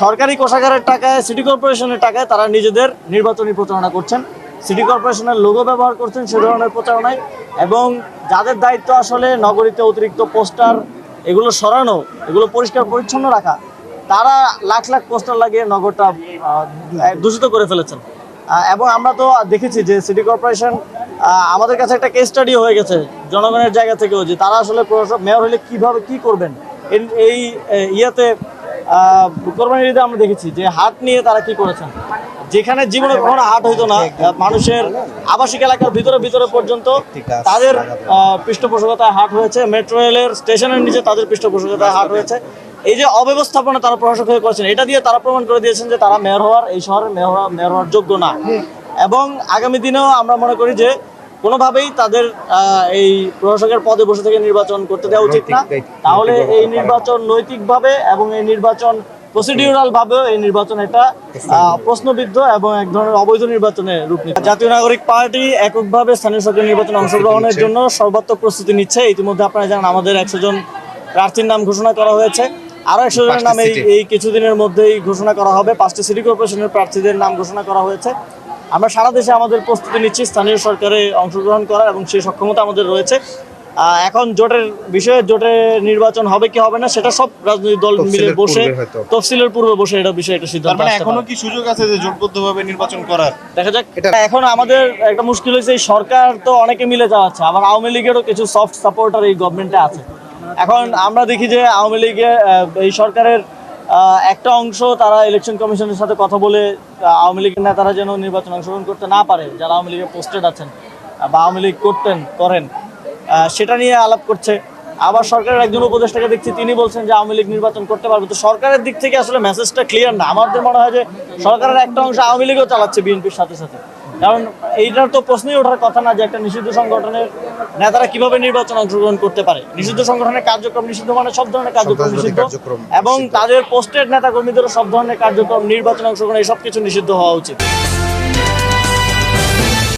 সরকারি কোষাগারের টাকায়, সিটি কর্পোরেশনের টাকায় তারা নিজেদের নির্বাচনী প্রচারণা করছেন, সিটি কর্পোরেশনের লোগো ব্যবহার করছেন সে ধরনের প্রচারণায়, এবং যাদের দায়িত্ব আসলে নগরীতে অতিরিক্ত পোস্টার এগুলো সরানো, এগুলো পরিষ্কার পরিচ্ছন্ন রাখা, তারা লাখ লাখ পোস্টার লাগিয়ে নগরটা দূষিত করে ফেলেছেন। এবং আমরা তো দেখেছি যে সিটি কর্পোরেশন আমাদের কাছে একটা কেস স্টাডি হয়ে গেছে জনগণের জায়গা থেকেও, যে তারা আসলে মেয়র হলে কিভাবে কি করবেন। এই ইয়াতে কোরবানির ঈদে আমরা দেখেছি যে হাট নিয়ে তারা কি করেছেন, যেখানে জীবনে কখনো হাট হইতো না, মানুষের আবাসিক এলাকার ভিতরে ভিতরে পর্যন্ত তাদের পৃষ্ঠপোষকতায় হাট হয়েছে, মেট্রো রেলের স্টেশনের নিচে তাদের পৃষ্ঠপোষকতায় হাট হয়েছে। এই যে অব্যবস্থাপনা তারা প্রশাসক হয়ে করেছেন, এটা দিয়ে তারা প্রমাণ করে দিয়েছেন যে তারা মেয়র হওয়ার, এই শহরের মেয়র হওয়ার যোগ্য না। এবং আগামী দিনেও আমরা মনে করি যে কোনোভাবেই তাদের এই প্রশাসকের পদে বসে থেকে নির্বাচন করতে দেওয়া উচিত না। তাহলে এই নির্বাচন নৈতিকভাবে এবং এই নির্বাচন প্রসিডিউরাল ভাবেও এই নির্বাচন একটা প্রশ্নবিদ্ধ এবং এক ধরনের অবৈধ নির্বাচনে রূপ নিচ্ছে। জাতীয় নাগরিক পার্টি এককভাবে স্থানীয় সরকার নির্বাচনে অংশগ্রহণের জন্য সর্বাত্মক প্রস্তুতি নিচ্ছে। ইতিমধ্যে আপনারা জানেন আমাদের 100 জন প্রার্থীর নাম ঘোষণা করা হয়েছে, আরো 100 জনের নাম এই কিছুদিনের মধ্যেই ঘোষণা করা হবে। 5টি সিটি কর্পোরেশনের প্রার্থীদের নাম ঘোষণা করা হয়েছে। আমরা সারা দেশে আমাদের প্রস্তুতি নিচ্ছি স্থানীয় সরকারে অংশগ্রহণ করা, এবং সেই সক্ষমতা আমাদের রয়েছে। এখন জোটের বিষয়ে, জোটে নির্বাচন হবে কি হবে না সেটা সব রাজনৈতিক দল মিলে বসে তফসিলের পূর্বে বসে এটা বিষয়ে একটা সিদ্ধান্ত। মানে এখনো কি সুযোগ আছে যে জোটবদ্ধভাবে নির্বাচন করার? দেখা যাক। এখন আমাদের একটা মুশকিল হয়েছে, এই সরকার তো অনেকে মিলে যাচ্ছে, আবার আওয়ামী লীগেরও কিছু সফট সাপোর্টার এই গভর্নমেন্টে আছে। এখন আমরা দেখি যে আওয়ামী লীগের এই সরকারের একটা অংশ তারা ইলেকশন কমিশনের সাথে কথা বলে আওয়ামী লীগের নেতারা যেন নির্বাচন অংশগ্রহণ করতে না পারে, যারা আওয়ামী লীগের পোস্টেড আছেন বা আওয়ামী লীগ করেন, সেটা নিয়ে আলাপ করছে। আবার সরকারের একজন উপদেষ্টাকে দেখছি, তিনি বলছেন যে আওয়ামী লীগ নির্বাচন করতে পারবে। তো সরকারের দিক থেকে আসলে মেসেজটা ক্লিয়ার না। আমাদের মনে হয় যে সরকারের একটা অংশ আওয়ামী লীগও চালাচ্ছে বিএনপির সাথে সাথে, কারণ এইটার তো প্রশ্নই ওঠার কথা না যে একটা নিষিদ্ধ সংগঠনের নেতারা কিভাবে নির্বাচন অংশগ্রহণ করতে পারে। নিষিদ্ধ সংগঠনের কার্যক্রম নিষিদ্ধ, মানে সব ধরনের কার্যক্রম নিষিদ্ধ, এবং তাদের পোস্টেড নেতা কর্মীদেরও সব ধরনের কার্যক্রম, নির্বাচন অংশগ্রহণ, এই সব কিছু নিষিদ্ধ হওয়া উচিত।